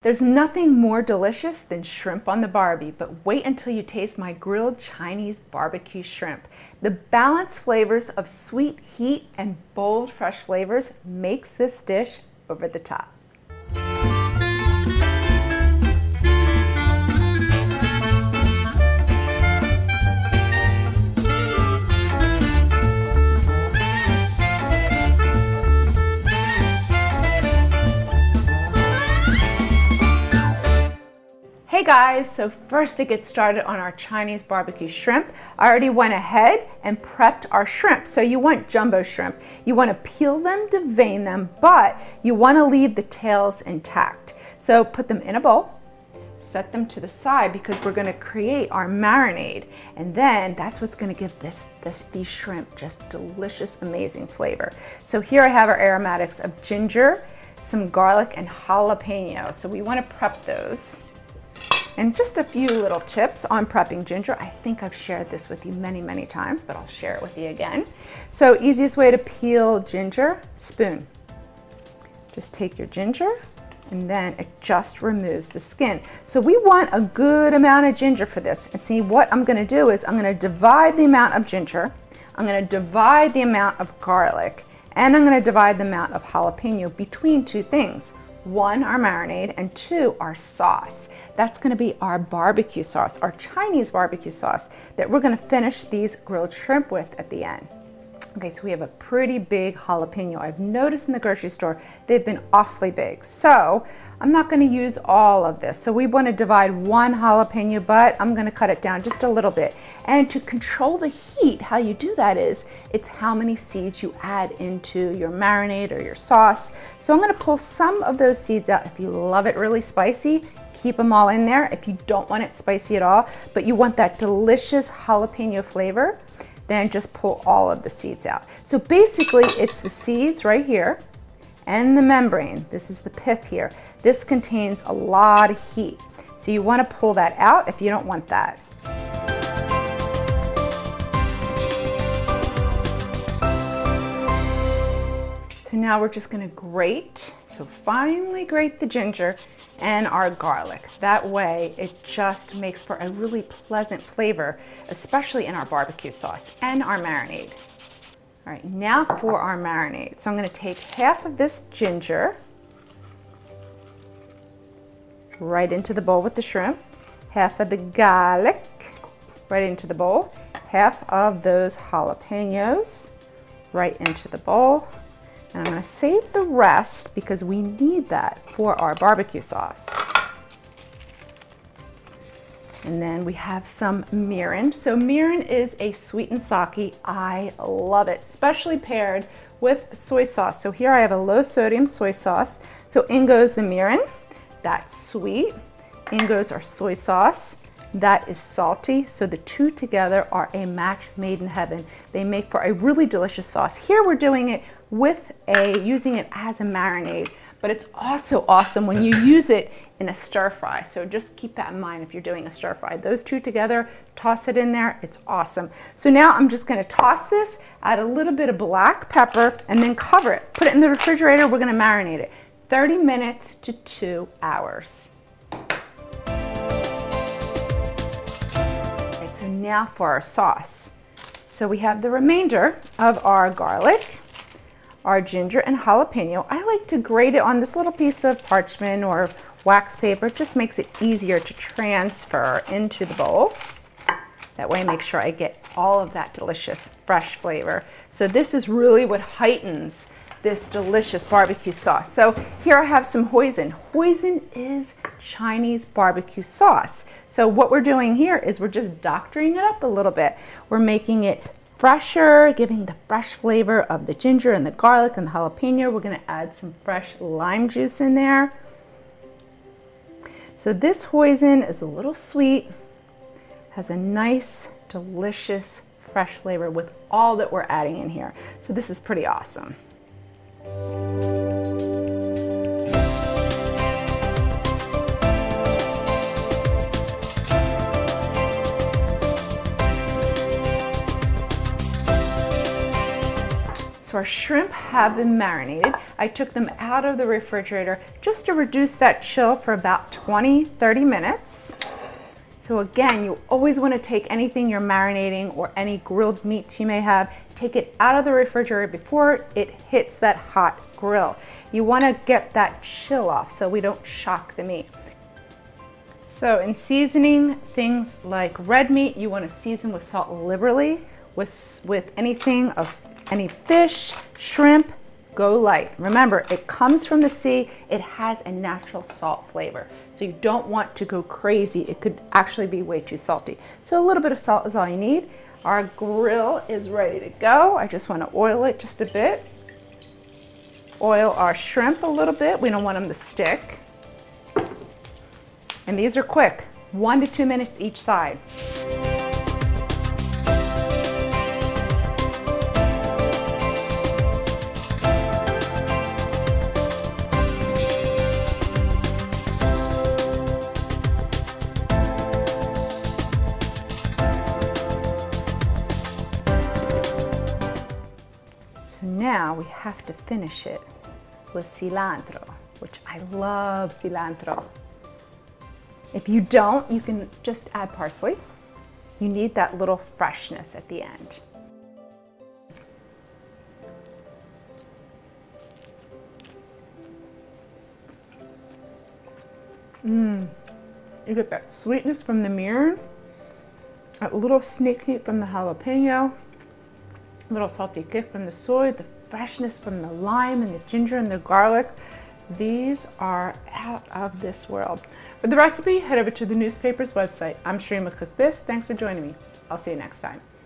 There's nothing more delicious than shrimp on the Barbie, but wait until you taste my grilled Chinese barbecue shrimp. The balanced flavors of sweet heat and bold fresh flavors makes this dish over the top. Hey guys, so first to get started on our Chinese barbecue shrimp, I already went ahead and prepped our shrimp. So you want jumbo shrimp. You want to peel them, devein them, but you want to leave the tails intact. So put them in a bowl, set them to the side because we're going to create our marinade. And then that's what's going to give these shrimp just delicious, amazing flavor. So here I have our aromatics of ginger, some garlic, and jalapeno. So we want to prep those. And just a few little tips on prepping ginger. I think I've shared this with you many, many times, but I'll share it with you again. So easiest way to peel ginger, spoon. Just take your ginger and then it just removes the skin. So we want a good amount of ginger for this. And see, what I'm gonna do is I'm gonna divide the amount of ginger, I'm gonna divide the amount of garlic, and I'm gonna divide the amount of jalapeno between two things. One, our marinade, and two, our sauce. That's going to be our barbecue sauce, our Chinese barbecue sauce that we're going to finish these grilled shrimp with at the end. Okay, so we have a pretty big jalapeno. I've noticed in the grocery store they've been awfully big. So I'm not going to use all of this. So we want to divide one jalapeno, but I'm going to cut it down just a little bit. And to control the heat, how you do that is, it's how many seeds you add into your marinade or your sauce. So I'm going to pull some of those seeds out. If you love it really spicy, keep them all in there. If you don't want it spicy at all, but you want that delicious jalapeno flavor, then just pull all of the seeds out. So basically it's the seeds right here and the membrane. This is the pith here. This contains a lot of heat. So you want to pull that out if you don't want that. So now we're just going to grate. So finely grate the ginger and our garlic. That way it just makes for a really pleasant flavor, especially in our barbecue sauce and our marinade. All right, now for our marinade. So I'm going to take half of this ginger right into the bowl with the shrimp, half of the garlic right into the bowl, half of those jalapenos right into the bowl. And I'm going to save the rest because we need that for our barbecue sauce. And then we have some mirin. So mirin is a sweetened sake. I love it, especially paired with soy sauce. So here I have a low sodium soy sauce. So in goes the mirin, that's sweet. In goes our soy sauce, that is salty. So the two together are a match made in heaven. They make for a really delicious sauce. Here we're doing it with using it as a marinade, but it's also awesome when you use it in a stir fry. So just keep that in mind if you're doing a stir fry. Those two together, toss it in there, it's awesome. So now I'm just gonna toss this, add a little bit of black pepper, and then cover it. Put it in the refrigerator, we're gonna marinate it. 30 minutes to 2 hours. Okay, so now for our sauce. So we have the remainder of our garlic, our ginger and jalapeno. I like to grate it on this little piece of parchment or wax paper. It just makes it easier to transfer into the bowl. That way I make sure I get all of that delicious fresh flavor. So this is really what heightens this delicious barbecue sauce. So here I have some hoisin. Hoisin is Chinese barbecue sauce. So what we're doing here is we're just doctoring it up a little bit. We're making it fresher, giving the fresh flavor of the ginger and the garlic and the jalapeno. We're going to add some fresh lime juice in there. So this hoisin is a little sweet, has a nice, delicious, fresh flavor with all that we're adding in here. So this is pretty awesome. So our shrimp have been marinated. I took them out of the refrigerator just to reduce that chill for about 20-30 minutes. So again, you always want to take anything you're marinating or any grilled meats you may have, take it out of the refrigerator before it hits that hot grill. You want to get that chill off so we don't shock the meat. So in seasoning things like red meat, you want to season with salt liberally. With anything of any fish, shrimp, go light. Remember, it comes from the sea. It has a natural salt flavor. So you don't want to go crazy. It could actually be way too salty. So a little bit of salt is all you need. Our grill is ready to go. I just want to oil it just a bit. Oil our shrimp a little bit. We don't want them to stick. And these are quick, 1 to 2 minutes each side. So now we have to finish it with cilantro, which I love cilantro. If you don't, you can just add parsley. You need that little freshness at the end. You get that sweetness from the mirin, a little sneak heat from the jalapeno, a little salty kick from the soy, the freshness from the lime and the ginger and the garlic. These are out of this world. For the recipe, head over to the newspaper's website. I'm Shreema Cook This. Thanks for joining me. I'll see you next time.